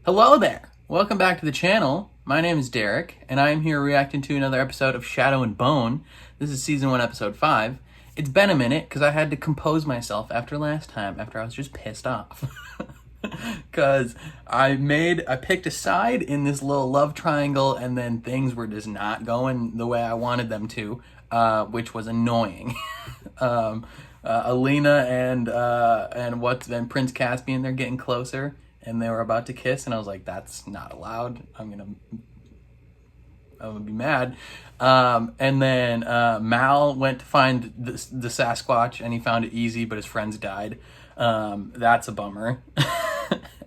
Hello there! Welcome back to the channel. My name is Derek, and I am here reacting to another episode of Shadow and Bone. This is Season 1, Episode 5. It's been a minute, because I had to compose myself after last time, after I was just pissed off. Because I picked a side in this little love triangle, and then things were just not going the way I wanted them to, which was annoying. Alina and Prince Caspian, they're getting closer, and they were about to kiss, and I was like, that's not allowed. I'm gonna be mad. And then Mal went to find the Sasquatch, and he found it easy, but his friends died. That's a bummer.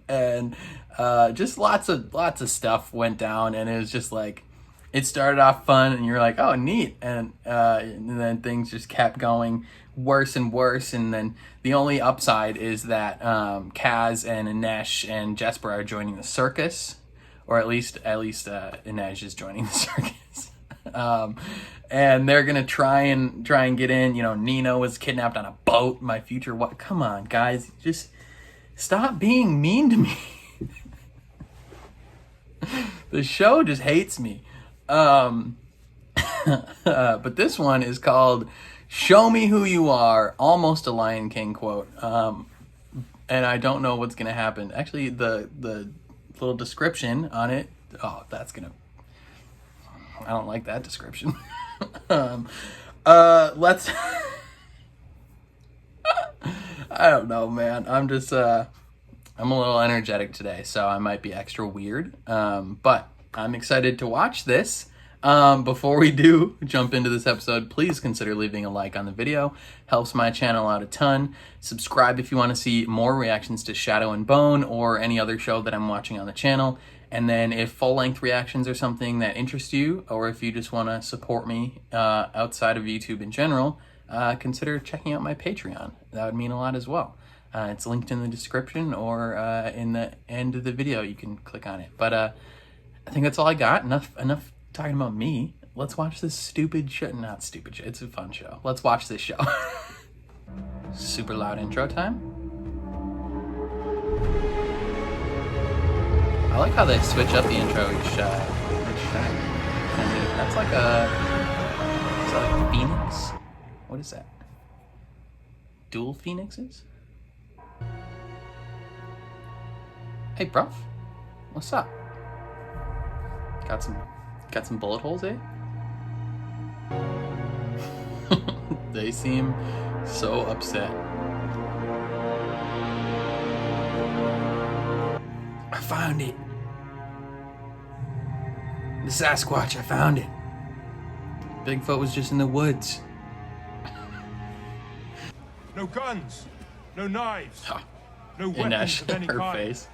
And just lots of stuff went down, and it was just like, it started off fun, and you're like, oh, neat, and then things just kept going worse and worse, and then the only upside is that Kaz and Inej and Jesper are joining the circus, or at least Inej is joining the circus. And they're gonna try and get in. You know, Nino was kidnapped on a boat. My future, what? Come on, guys, just stop being mean to me. The show just hates me. But this one is called "Show Me Who You Are," almost a Lion King quote. And I don't know what's gonna happen. Actually, the little description on it. Oh, I don't like that description. Let's. I don't know, man. I'm a little energetic today, so I might be extra weird. But I'm excited to watch this. Before we do jump into this episode, please consider leaving a like on the video. Helps my channel out a ton. Subscribe if you want to see more reactions to Shadow and Bone or any other show that I'm watching on the channel. And then if full-length reactions are something that interests you, or if you just want to support me outside of YouTube in general, consider checking out my Patreon. That would mean a lot as well. It's linked in the description or in the end of the video. You can click on it. But I think that's all I got. Enough talking about me. Let's watch this stupid show. Not stupid show. It's a fun show. Let's watch this show. Super loud intro time. I like how they switch up the intro each time. That's like is that like a phoenix? What is that? Dual phoenixes? Hey, bruv. What's up? Got some bullet holes, eh? They seem so upset. I found it. The Sasquatch, I found it. Bigfoot was just in the woods. No guns, no knives, no Inej, weapons of any her kind. face.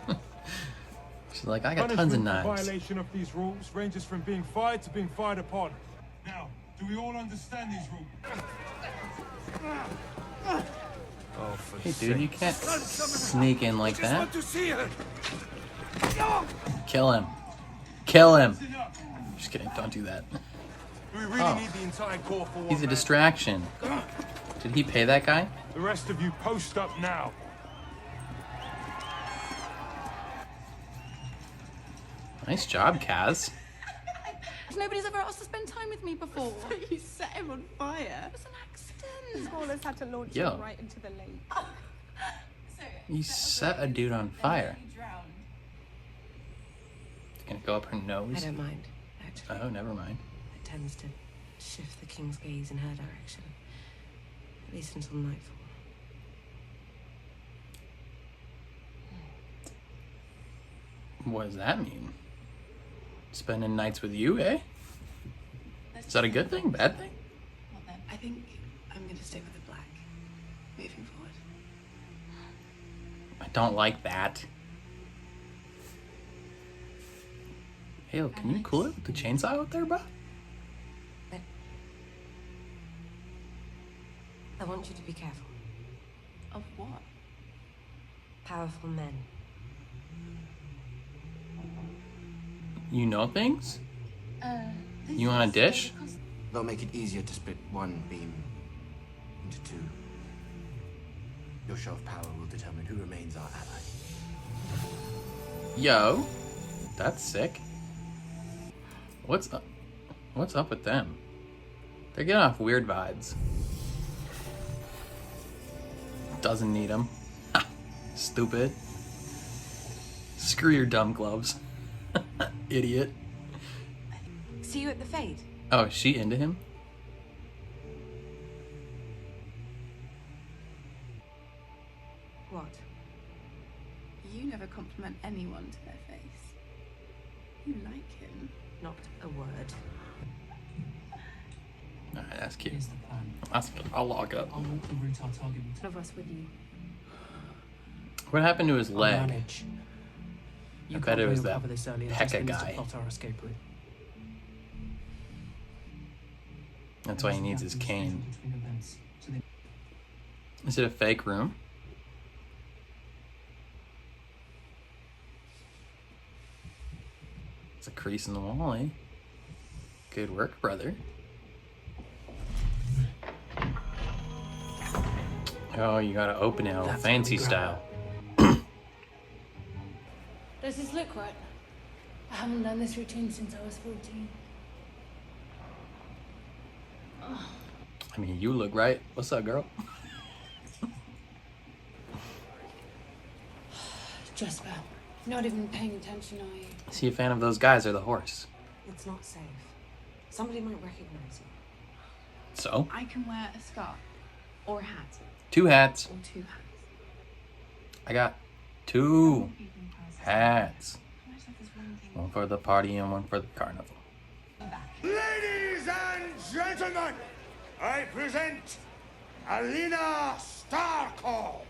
She's like, I got tons of knives. Violation of these rules ranges from being fired to being fired upon. Now, do we all understand these rules? Oh, for Hey, dude, you can't sneak in like that. Kill him. Kill him. Just kidding. Don't do that. Do we really need the entire corps for one He's a man? distraction. Did he pay that guy? The rest of you post up now. Nice job, Kaz. Nobody's ever asked to spend time with me before. You set him on fire. It was an accident. Scholars had to launch Yo. him right into the lake. You set a dude on fire. It's gonna go up her I nose. don't mind, actually. Oh, never mind. It tends to shift the king's gaze in her direction. At least until nightfall. What does that mean? Spending nights with you, eh? Is that a good thing? Bad thing? I think I'm going to stick with the black, moving forward. I don't like that. Hey, can you cool it with the chainsaw out there, bro? I want you to be careful. Of what? Powerful men. You know things? You want a dish? They'll make it easier to split one beam into two. Your show of power will determine who remains our ally. Yo, that's sick. What's up with them? They're getting off weird vibes. Doesn't need them. Stupid. Screw your dumb gloves. Idiot. See you at the fete. Oh, is she into him? What? You never compliment anyone to their face. You like him. Not a word. Alright, that's cute. Here's the plan. I'll log up. I'll walk the route our target will None of us with you. What happened to his I'll leg? manage. You I can't bet it really was that uncover this early and Pekka just finish guy. to plot our escape route. That's why he needs his cane. Between events, so they Is it a fake room? It's a crease in the wall, eh? Good work, brother. Oh, you gotta open it all That's fancy how we style. Does this look right? I haven't done this routine since I was 14. I mean, you look right. What's up, girl? Just about. Not even paying attention, are you? Is he a fan of those guys or the horse? It's not safe. Somebody might recognize you. So, I can wear a scarf or a hat 2 hats. or 2 hats. I got 2 hats. One for the party and one for the carnival. Ladies and gentlemen, I present Alina Starkov.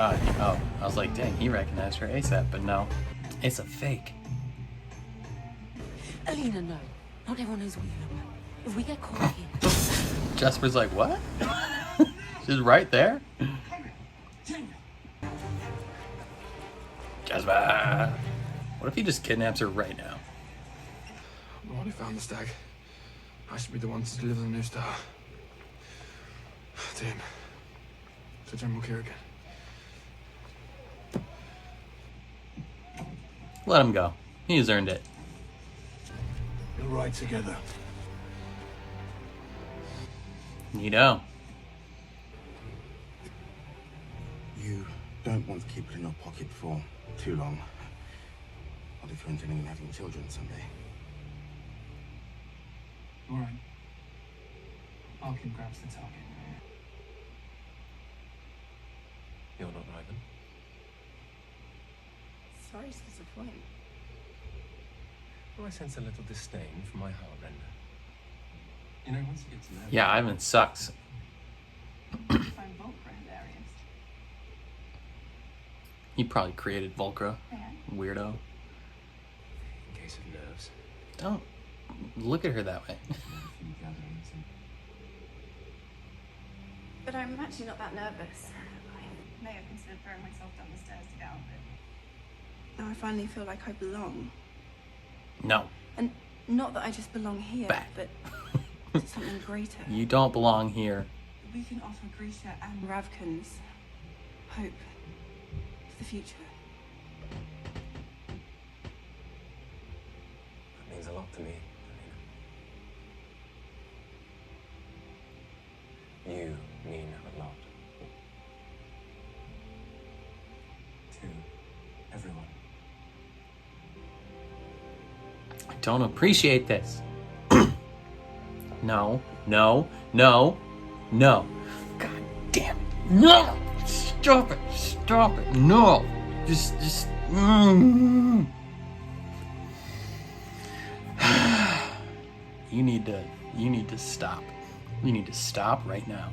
Oh, I was like, dang, he recognized her ASAP, but no. It's a fake. Alina, no. Not everyone knows what you look like. If we get caught here... Jasper's like, what? She's right there. Jasper. What if he just kidnaps her right now? I've already found the stag. I should be the one to deliver the new star. To him. To General Kerrigan. Let him go. He's earned it. We'll ride together. Neato. You don't want to keep it in your pocket for too long. Not if you're intending on having children someday. All right. Arkin grabs the target. You're not Ivan. Sorry to disappoint. Well, I sense a little disdain for my heartrender. You know, once you get to know Yeah, Ivan sucks. I find Volcra hilarious. He probably created Volcra. Yeah. Weirdo. In case of nerves. Don't look at her that way. But I'm actually not that nervous. I may have considered throwing myself down the stairs to get out of it. Now I finally feel like I belong. No. And not that I just belong here, Back. but to something greater. You don't belong here. We can offer Grisha and Ravkans hope for the future. That means a lot to me, Alina. You mean a lot. to everyone. I don't appreciate this. No, no, no, no. God damn it. No! Stop it. Stop it. No. Just. You need to stop. You need to stop right now.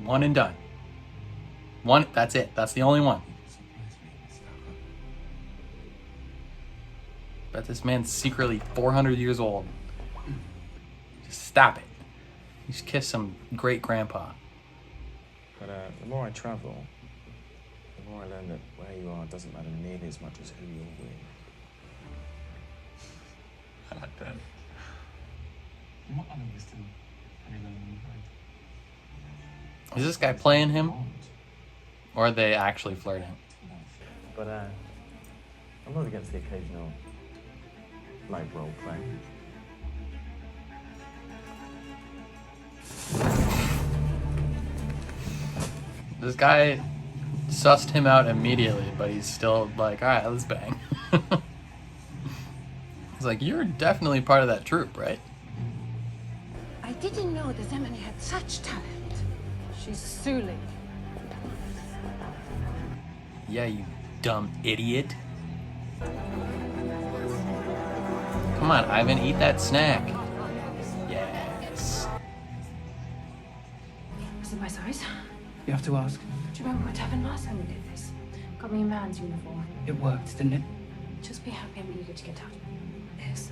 One and done. One, that's it. That's the only one. Bet this man's secretly 400 years old. Just stop it. Just kiss some great grandpa. But the more I travel, the more I learn that where you are doesn't matter nearly as much as who you're with. I like that. In what other wisdom have you learned right? Is this guy playing him? Or are they actually flirting? But I'm not against the occasional light role play. This guy sussed him out immediately, but he's still like, all right, let's bang. He's like, you're definitely part of that troupe, right? I didn't know that Emily had such talent. She's Suli. Yeah, you dumb idiot. Come on, Ivan, eat that snack. Yes. Was it my size? You have to ask. Do you remember what happened last time we did this? Got me a man's uniform. It worked, didn't it? Just be happy I'm eager to get out. Yes.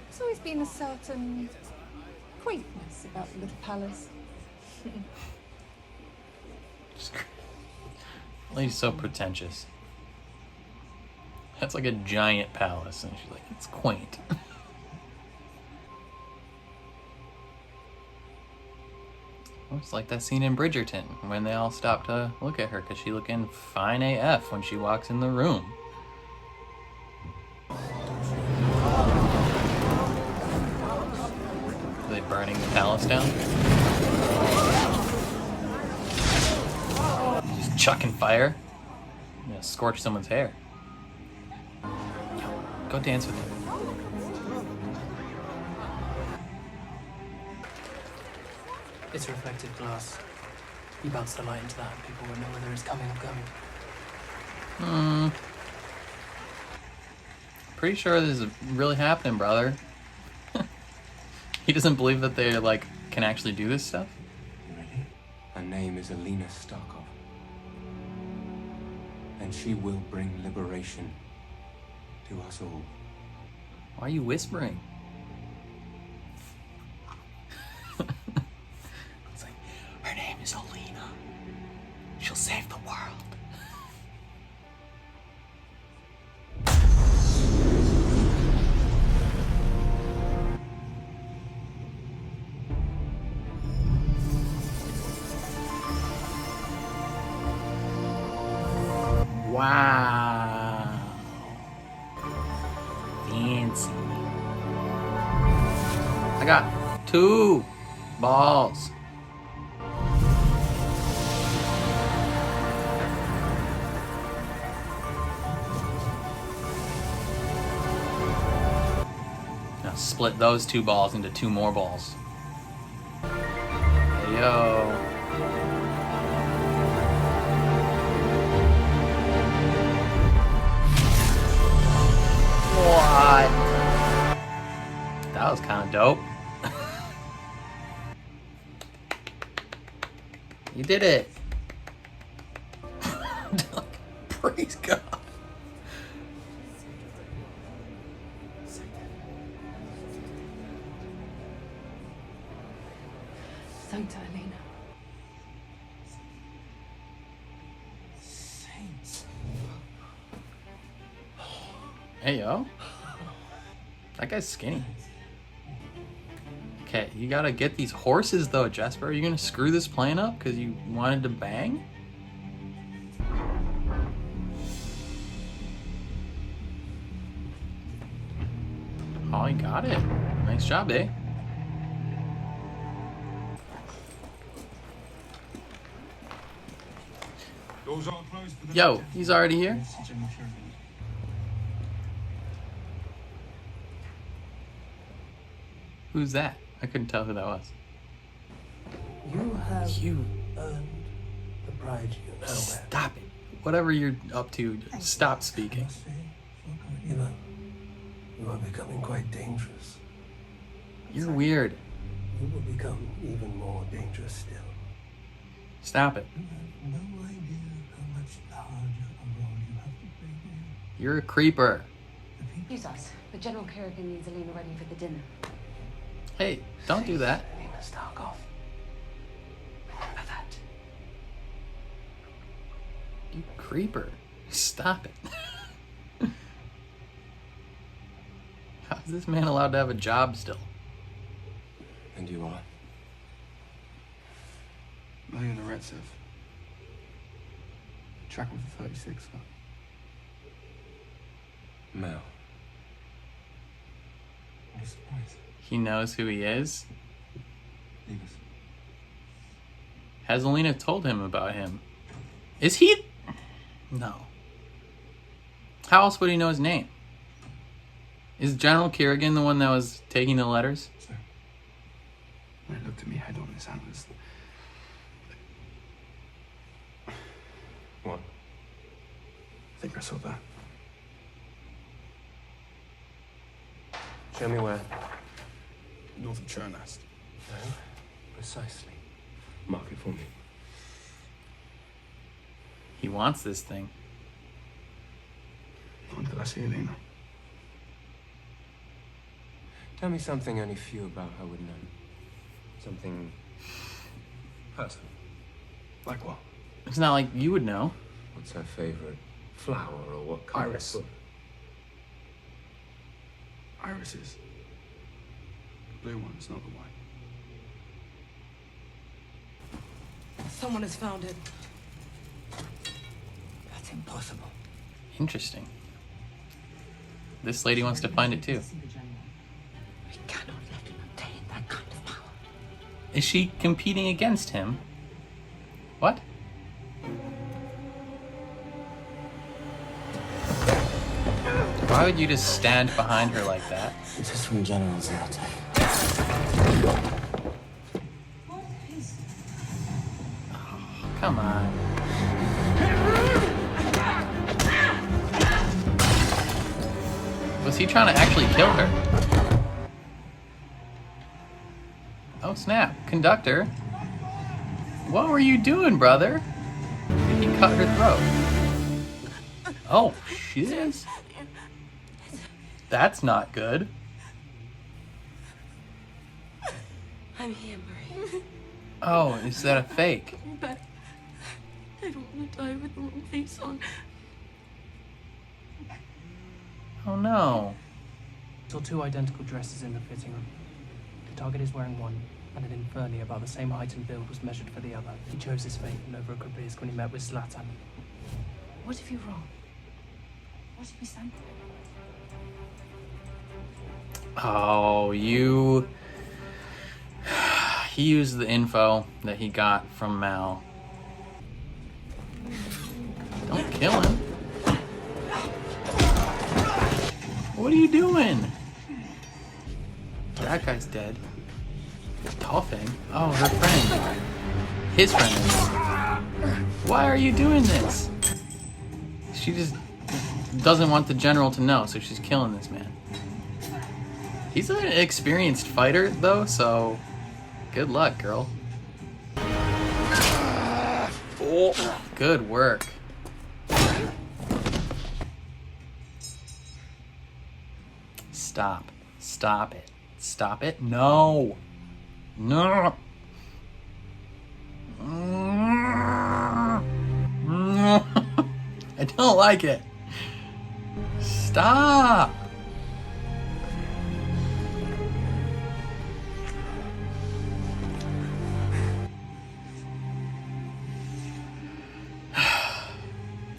There's always been a certain quaintness about the little palace. Lady's so pretentious. That's like a giant palace, and she's like, it's quaint. It's like that scene in Bridgerton when they all stop to look at her because she looking fine AF when she walks in the room. Are they burning the palace down? Just chucking fire? I'm gonna scorch someone's hair. Go dance with him. It's reflective glass. You bounce the light into that and people won't know whether it's coming or going. Pretty sure this is really happening, brother. He doesn't believe that they, like, can actually do this stuff? Really? Her name is Alina Starkov. And she will bring liberation to us all. Why are you whispering? It's like, her name is Alina. She'll save the world. Wow. Fancy. I got 2 balls. Now split those 2 balls into 2 more balls. Hey, yo. What? That was kind of dope. You did it. Praise God. Sancta Elena. Hey, yo. That guy's skinny. Okay, you gotta get these horses, though, Jesper. Are you gonna screw this plan up because you wanted to bang? Oh, you got it. Nice job, eh? Doors are closed for the Yo, night. he's already here? Yes, General Sheridan. Who's that? I couldn't tell who that was. You have You. earned the pride you now wear. Stop it. Whatever you're up to, stop speaking. Eva, you are becoming quite dangerous. You're weird. You will become even more dangerous still. Stop it. You have no idea how much larger a role you have to play here. You're a creeper. Use us. But General Kerrigan needs Alina ready for the dinner. Hey, don't do that. Alina Starkov. Remember that. You creeper. Stop it. How is this man allowed to have a job still? And you are? Elena Retsev. track him for 36. Mel. What a surprise. He knows who he is. Leave us. Has Alina told him about him? Is he? No. How else would he know his name? Is General Kerrigan the one that was taking the letters? Sir. When it looked at me head on, his hand was... What? I think I saw that. Show me where. North of Chernast. No, precisely. Mark it for me. He wants this thing. Until I see Elena. Tell me something only few about her would know. Something personal. Like what? It's not like you would know. What's her favorite flower or what color? Iris. Irises. The blue ones, not the white. Someone has found it. That's impossible. Interesting. This lady wants to find it too. We cannot let him obtain that kind of power. Is she competing against him? What? Why would you just stand behind her like that? This is from General Zlatek. Come on. Was he trying to actually kill her? Oh snap. Conductor. What were you doing, brother? He cut her throat. Oh, shiz. That's not good. I'm here, Marie. Oh, is that a fake? But I don't want to die with the wrong face on. Oh no. Saw two identical dresses in the fitting room. The target is wearing one, and an Inferni about the same height and build was measured for the other. He chose his fate in over a Grabisk when he met with Zlatan. What if you're wrong? What if we stand for? Oh, you... He used the info that he got from Mal. Don't kill him. What are you doing? That guy's dead. Tall thing. Oh, her friend. His friend is. Why are you doing this? She just doesn't want the general to know, so she's killing this man. He's an experienced fighter, though, so good luck, girl. Oh, good work. Stop. Stop it. Stop it. No. No. No. I don't like it. Stop.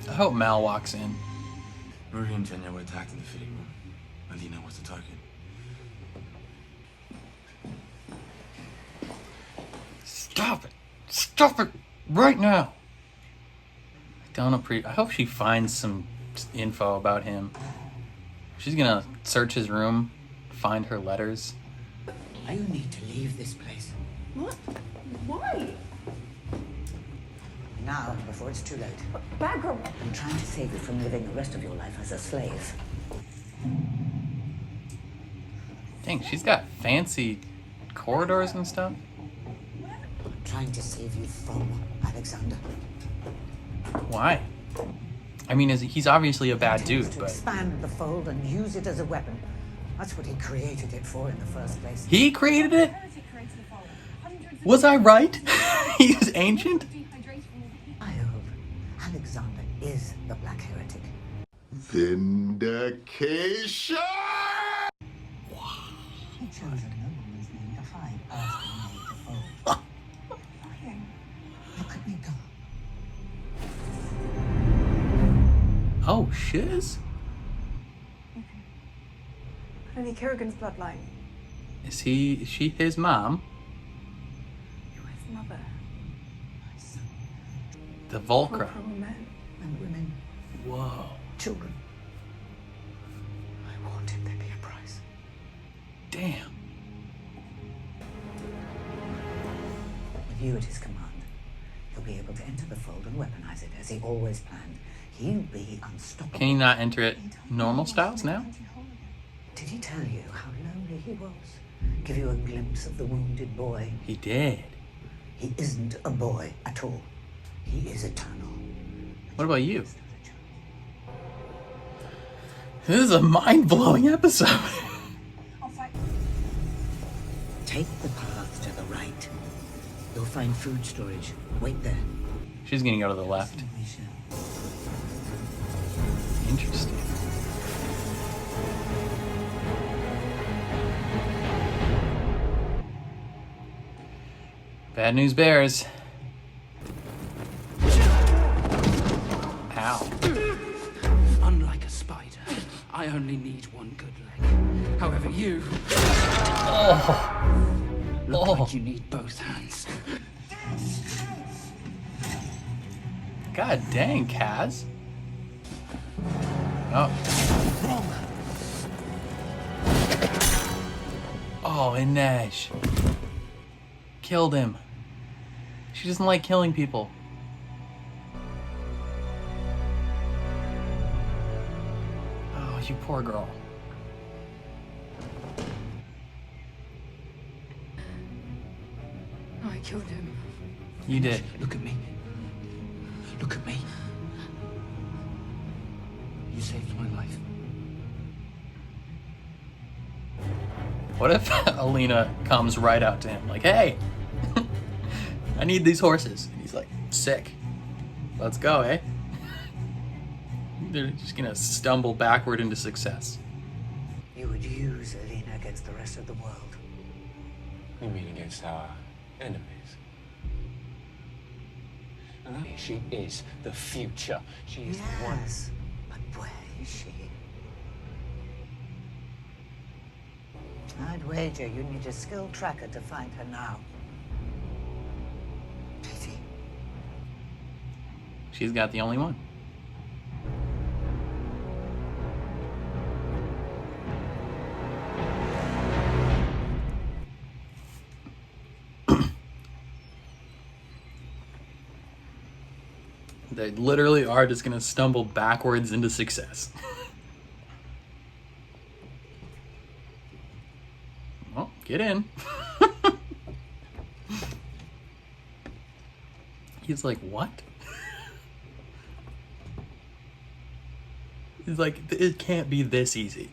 I hope Mal walks in. Marie and Jenya were attacked in the fitting room. Alina was the target. Stop it! Stop it right now! I hope she finds some info about him. She's gonna search his room, find her letters. You need to leave this place. What? Why? Now, before it's too late. Bagram. I'm trying to save you from living the rest of your life as a slave. Dang, she's got fancy corridors and stuff. I'm trying to save you from Alexander. Why? I mean, he's obviously a bad dude, To but... expand the fold and use it as a weapon. That's what he created it for in the first place. He created it? Was I right? He's ancient? I hope Alexander is the Black Heretic. Vindication! He chose a nobleman's name to hide past being made to fold. Look at me go. Oh, shiz? Only Kerrigan's bloodline. Is she his mom? You're his mother. The Volcra. For men. And women. Whoa. Children. I wanted there be a price. Damn. With you at his command, he'll be able to enter the fold and weaponize it as he always planned. He'll be unstoppable. Can he not enter it normal styles now? Did he tell you how lonely he was? Give you a glimpse of the wounded boy? He did. He isn't a boy at all. He is eternal. What about you? This is a mind-blowing episode. Take the path to the right. You'll find food storage. Wait there. She's gonna go to the left. Interesting. Bad news bears. Ow. Unlike a spider, I only need one good leg. However, you look like you need both hands. God dang, Kaz. Oh. Oh, Inej. Killed him. She doesn't like killing people. Oh, you poor girl. I killed him. You did. Look at me. Look at me. You saved my life. What if Alina comes right out to him like, hey, I need these horses. And he's like, sick. Let's go, eh? They're just gonna stumble backward into success. You would use Alina against the rest of the world. You mean against our enemies? She is the future. She is the one. Yes, but where is she? I'd wager you need a skill tracker to find her now. Pity. She's got the only one. They literally are just gonna stumble backwards into success. Well, get in. He's like, what? He's like, it can't be this easy.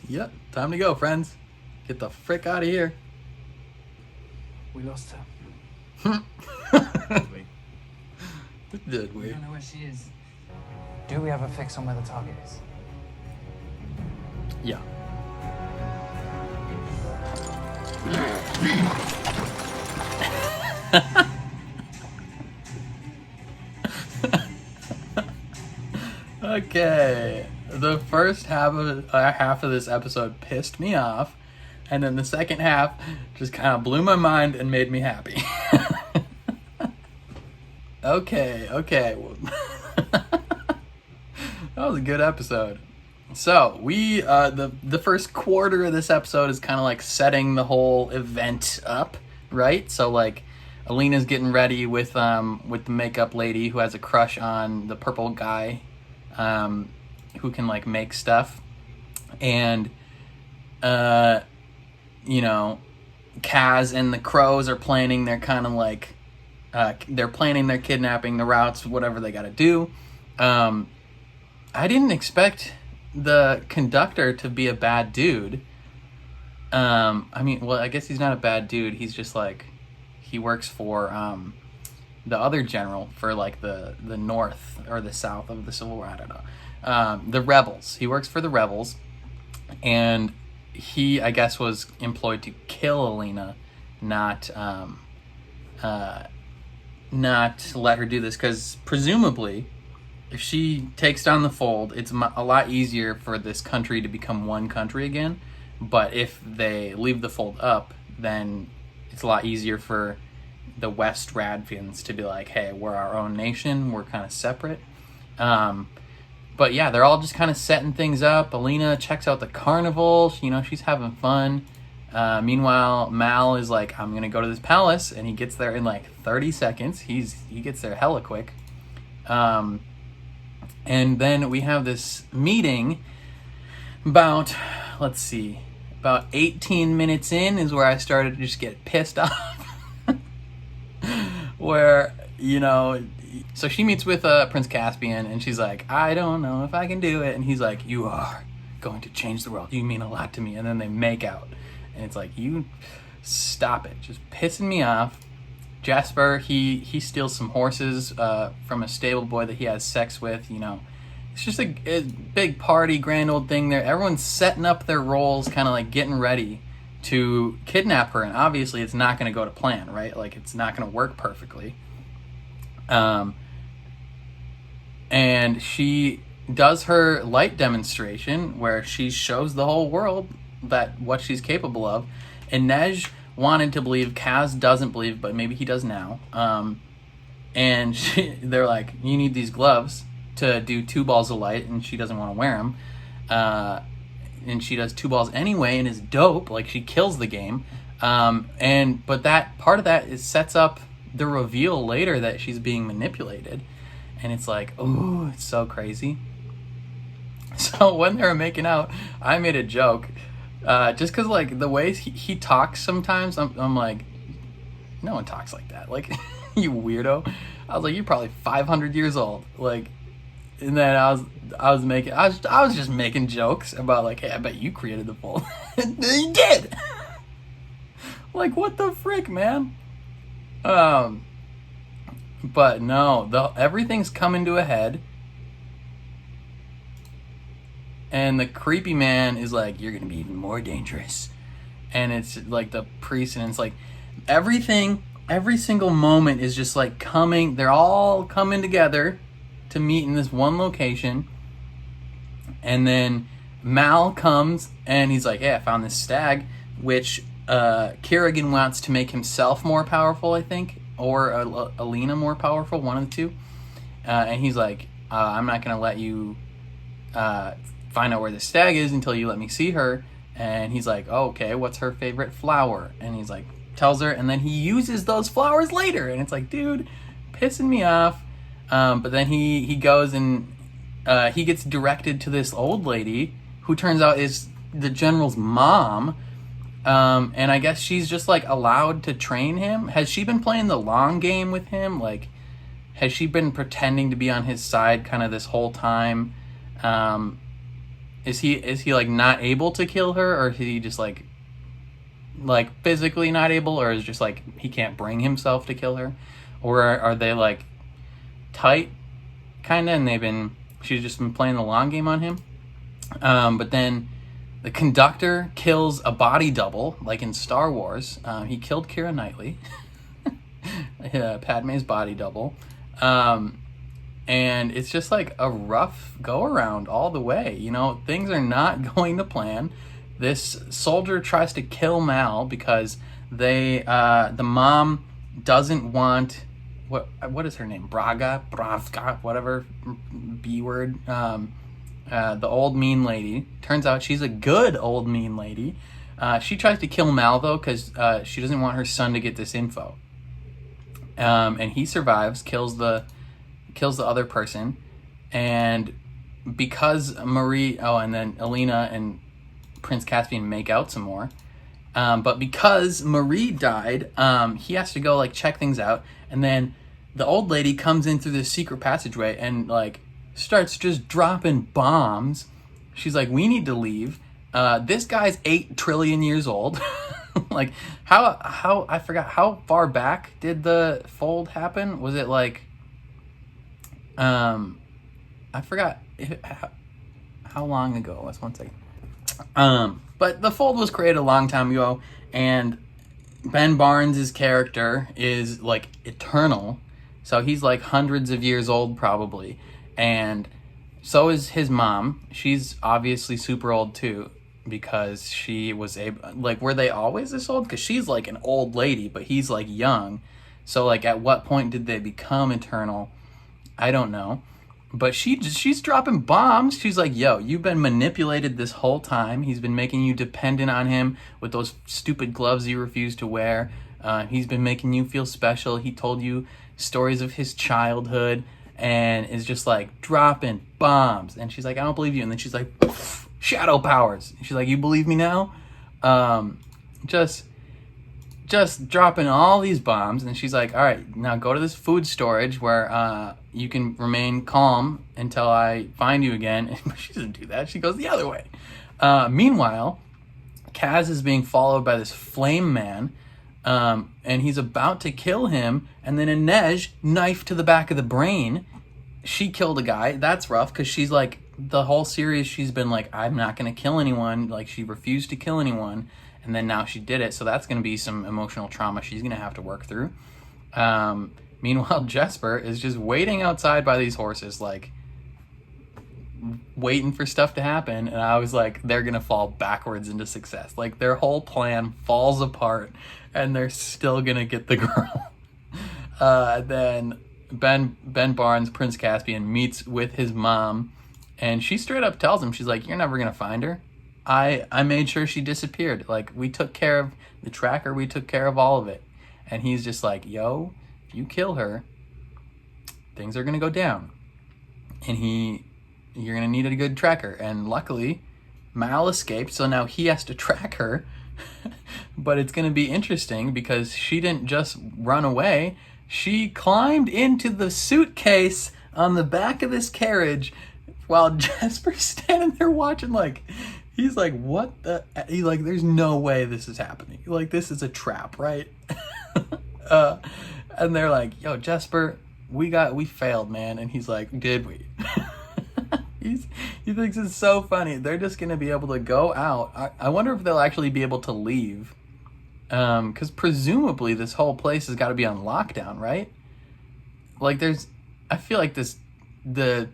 Yep, time to go, friends. Get the frick out of here. We lost her. Did We we? don't know where she is. Do we have a fix on where the target is? Yeah. Okay. The first half of this episode pissed me off, and then the second half just kind of blew my mind and made me happy. Okay. That was a good episode. So we the first quarter of this episode is kind of like setting the whole event up, right? So like Alina's getting ready with the makeup lady who has a crush on the purple guy, who can like make stuff, and you know, Kaz and the Crows are planning their kind of like they're planning their kidnapping, the routes, whatever they got to do. I didn't expect the conductor to be a bad dude. I mean, well, I guess he's not a bad dude. He's just like, he works for the other general for like the north or the south of the Civil War. I don't know. The rebels. He works for the rebels, and he, I guess, was employed to kill Alina, not not let her do this, because presumably if she takes down the fold, it's a lot easier for this country to become one country again. But if they leave the fold up, then it's a lot easier for the West Radvians to be like, hey, we're our own nation, we're kind of separate. But yeah, they're all just kind of setting things up. Alina checks out the carnival. She's having fun. Meanwhile, Mal is like, I'm going to go to this palace. And he gets there in like 30 seconds. He gets there hella quick. And then we have this meeting about 18 minutes in is where I started to just get pissed off. Where, so she meets with Prince Caspian, and she's like, I don't know if I can do it. And he's like, you are going to change the world. You mean a lot to me. And then they make out. And it's like, you stop it. Just pissing me off. Jasper, he steals some horses from a stable boy that he has sex with. It's just a big party, grand old thing there. Everyone's setting up their roles, kind of like getting ready to kidnap her. And obviously it's not going to go to plan, right? Like, it's not going to work perfectly. And she does her light demonstration where she shows the whole world what she's capable of. And Nej wanted to believe, Kaz doesn't believe, but maybe he does now. And they're like, you need these gloves to do 2 balls of light, and she doesn't want to wear them. And she does 2 balls anyway, and is dope. Like, she kills the game. But that part of that sets up the reveal later that she's being manipulated. And it's like, oh, it's so crazy. So when they were making out, I made a joke. Just because, like, the way he talks sometimes, I'm like, no one talks like that. Like, you weirdo. I was like, you're probably 500 years old. Like, and then I was just making jokes about, like, hey, I bet you created the fold. And you did. Like, what the frick, man? But no, everything's coming to a head. And the creepy man is like, you're going to be even more dangerous. And it's like the priest, and it's like every single moment is just like they're all coming together to meet in this one location. And then Mal comes, and he's like, hey, I found this stag, which Kerrigan wants to make himself more powerful, I think. Or Alina more powerful, one of the two. And he's like, I'm not going to let you find out where the stag is until you let me see her. And he's like, oh, okay, what's her favorite flower? And he's like, tells her, and then he uses those flowers later. And it's like, dude, pissing me off. But then he goes and he gets directed to this old lady who turns out is the general's mom. And I guess she's just like allowed to train him. Has she been playing the long game with him? Like, has she been pretending to be on his side kind of this whole time? Is he like not able to kill her, or is he just like physically not able, or is just like he can't bring himself to kill her? Or are they like tight kind of, and she's just been playing the long game on him? But then the conductor kills a body double, like in Star Wars. He killed Keira Knightley, Padme's body double. And it's just like a rough go-around all the way. Things are not going to plan. This soldier tries to kill Mal because the mom doesn't want, what is her name? Bravka, whatever, B word. The old mean lady. Turns out she's a good old mean lady. She tries to kill Mal, though, because she doesn't want her son to get this info. And he survives, kills the other person. And because and then Alina and Prince Caspian make out some more. But because Marie died, he has to go like check things out. And then the old lady comes in through this secret passageway and like starts just dropping bombs. She's like, we need to leave. This guy's 8 trillion years old. Like, how I forgot, how far back did the fold happen? Was it like, I forgot how long ago it was. 1 second. But the fold was created a long time ago, and Ben Barnes' character is like eternal. So he's like hundreds of years old probably. And so is his mom. She's obviously super old too, because she was able, like, were they always this old? Because she's like an old lady, but he's like young. So like, at what point did they become eternal? I don't know. But she's dropping bombs. She's like, yo, you've been manipulated this whole time. He's been making you dependent on him with those stupid gloves you refuse to wear. He's been making you feel special. He told you stories of his childhood and is just like dropping bombs. And she's like, I don't believe you. And then she's like, shadow powers. And she's like, you believe me now? Just dropping all these bombs. And she's like, all right, now go to this food storage where you can remain calm until I find you again. But she doesn't do that. She goes the other way. Meanwhile, Kaz is being followed by this flame man, and he's about to kill him, and then Inej, knife to the back of the brain. She killed a guy. That's rough, because she's like, the whole series she's been like, I'm not going to kill anyone. Like, she refused to kill anyone, and then now she did it. So that's going to be some emotional trauma she's going to have to work through. Meanwhile, Jesper is just waiting outside by these horses, like, waiting for stuff to happen. And I was like, they're going to fall backwards into success. Like, their whole plan falls apart, and they're still going to get the girl. Then Ben Barnes, Prince Caspian, meets with his mom, and she straight up tells him, she's like, you're never going to find her. I made sure she disappeared. Like, we took care of the tracker. We took care of all of it. And he's just like, yo, if you kill her, things are going to go down. And you're going to need a good tracker. And luckily, Mal escaped, so now he has to track her. But it's going to be interesting because she didn't just run away. She climbed into the suitcase on the back of this carriage while Jesper's standing there watching, like, he's like, what the? He's like, there's no way this is happening. Like, this is a trap, right? And they're like, yo, Jesper, we failed, man. And he's like, did we? He thinks it's so funny. They're just going to be able to go out. I wonder if they'll actually be able to leave. Because presumably this whole place has got to be on lockdown, right? Like, I feel like the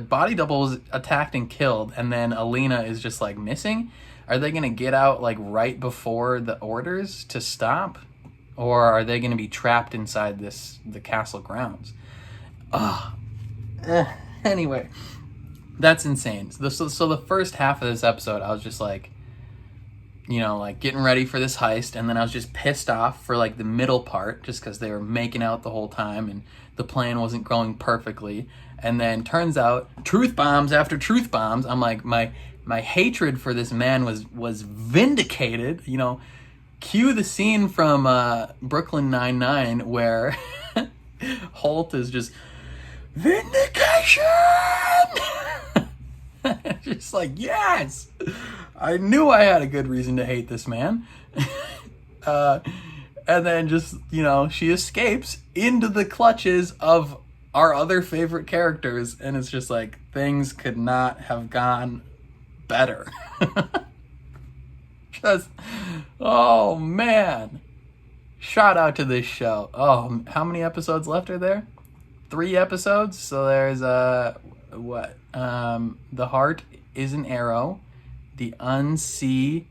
body double was attacked and killed, and then Alina is just like missing. Are they going to get out like right before the orders to stop? Or are they going to be trapped inside the castle grounds? Anyway, that's insane. So the first half of this episode, I was just like, you know, like getting ready for this heist, and then I was just pissed off for like the middle part, just because they were making out the whole time and the plan wasn't going perfectly. And then turns out, truth bombs after truth bombs. I'm like, my hatred for this man was vindicated. You know, cue the scene from Brooklyn Nine-Nine where Holt is just, vindication! Just like, yes! I knew I had a good reason to hate this man. And then just, you know, she escapes into the clutches of our other favorite characters, and it's just like, things could not have gone better. Just, oh man. Shout out to this show. Oh, how many episodes left are there? 3 episodes. So there's The Heart is an Arrow, The Unsea,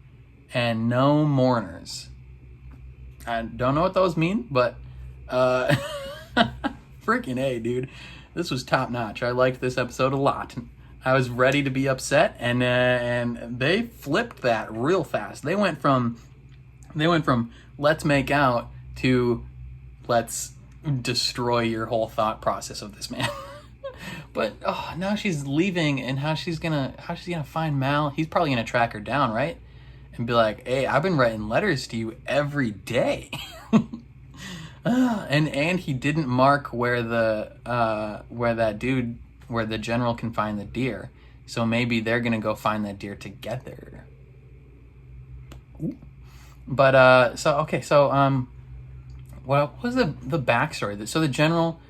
and No Mourners. I don't know what those mean, but freaking A, dude. This was top notch. I liked this episode a lot. I was ready to be upset, and they flipped that real fast. They went from let's make out to let's destroy your whole thought process of this man. But now she's leaving, and how's she gonna find Mal? He's probably gonna track her down, right? And be like, hey, I've been writing letters to you every day. And he didn't mark where the general can find the deer. So maybe they're gonna go find that deer together. Ooh. But what was the backstory? So the general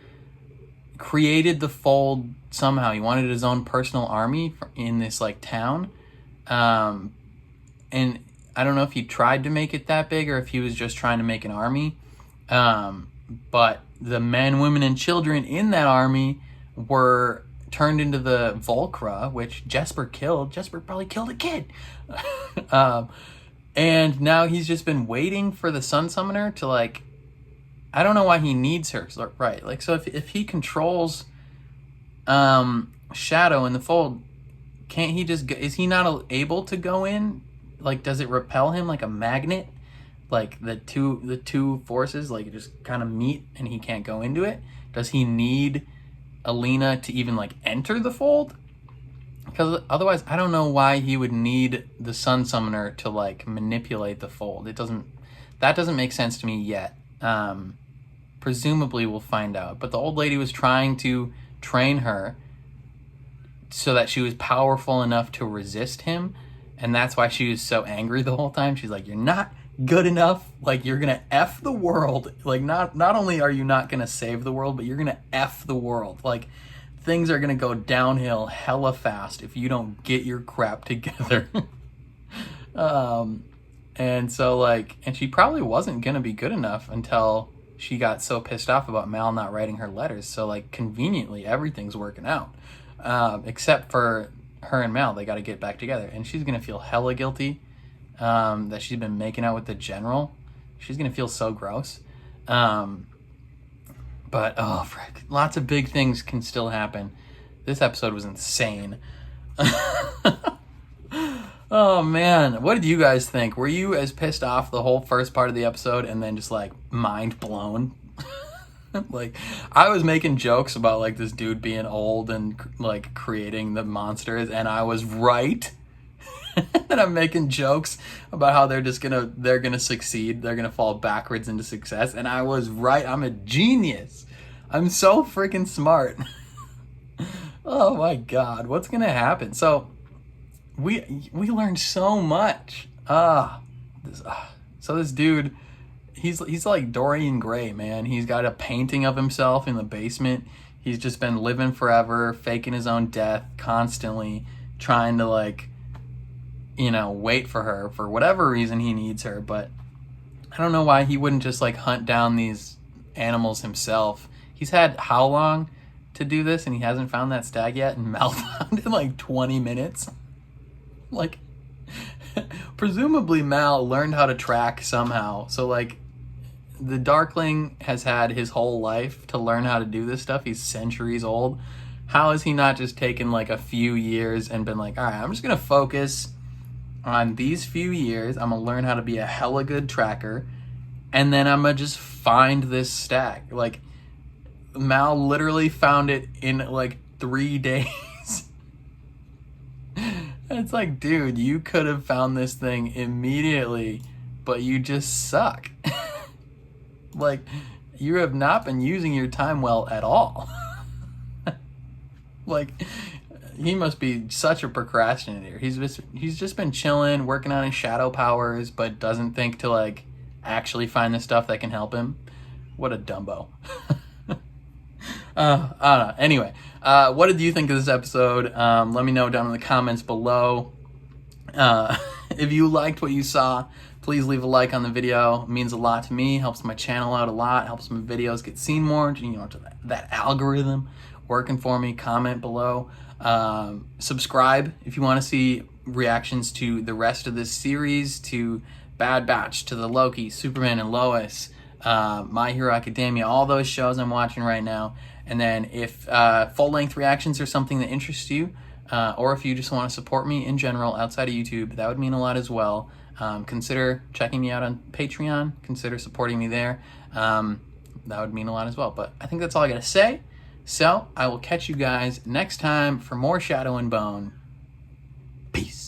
created the fold somehow. He wanted his own personal army in this like town. And I don't know if he tried to make it that big or if he was just trying to make an army. But the men, women, and children in that army were turned into the Volcra, which Jesper killed. Jesper probably killed a kid. And now he's just been waiting for the Sun Summoner to, like, I don't know why he needs her. Right. Like, so if he controls Shadow in the fold, can't he just, is he not able to go in? Like, does it repel him like a magnet? Like the two forces, like, just kind of meet and he can't go into it? Does he need Alina to even, like, enter the fold? Because otherwise, I don't know why he would need the Sun Summoner to, like, manipulate the fold. That doesn't make sense to me yet. Presumably we'll find out. But the old lady was trying to train her so that she was powerful enough to resist him. And that's why she was so angry the whole time. She's like, you're not good enough. Like, you're going to F the world. Like, not only are you not going to save the world, but you're going to F the world. Like, things are going to go downhill hella fast if you don't get your crap together. And so, like, and she probably wasn't going to be good enough until she got so pissed off about Mal not writing her letters. So, like, conveniently, everything's working out. Except for her and Mal, they got to get back together. And she's going to feel hella guilty that she's been making out with the general. She's going to feel so gross. But, oh, frick. Lots of big things can still happen. This episode was insane. Oh, man. What did you guys think? Were you as pissed off the whole first part of the episode and then just, like, mind blown? Like, I was making jokes about, like, this dude being old and, like, creating the monsters, and I was right. And I'm making jokes about how they're gonna succeed. They're gonna fall backwards into success, and I was right. I'm a genius. I'm so freaking smart. Oh my God, what's gonna happen? So we learned so much. So this dude, he's like Dorian Gray, man. He's got a painting of himself in the basement. He's just been living forever, faking his own death constantly, trying to, like, you know, wait for her for whatever reason he needs her. But I don't know why he wouldn't just, like, hunt down these animals himself. He's had how long to do this, and he hasn't found that stag yet, and Mal found it in, like, 20 minutes. Like, presumably Mal learned how to track somehow. So, like, the Darkling has had his whole life to learn how to do this stuff. He's centuries old. How has he not just taken, like, a few years and been like, all right, I'm just going to focus on these few years. I'm going to learn how to be a hella good tracker, and then I'm going to just find this stag. Like, Mal literally found it in, like, 3 days. It's like, dude, you could have found this thing immediately, but you just suck. Like, you have not been using your time well at all. Like, he must be such a procrastinator. He's just been chilling, working on his shadow powers, but doesn't think to, like, actually find the stuff that can help him. What a Dumbo. I don't know. Anyway, what did you think of this episode? Let me know down in the comments below. If you liked what you saw, please leave a like on the video. It means a lot to me. Helps my channel out a lot. Helps my videos get seen more. You know, to that algorithm working for me. Comment below. Subscribe if you want to see reactions to the rest of this series, to Bad Batch, to the Loki, Superman and Lois, My Hero Academia, all those shows I'm watching right now. And then if full-length reactions are something that interests you, or if you just want to support me in general outside of YouTube, that would mean a lot as well. Consider checking me out on Patreon. Consider supporting me there. That would mean a lot as well. But I think that's all I got to say. So I will catch you guys next time for more Shadow and Bone. Peace.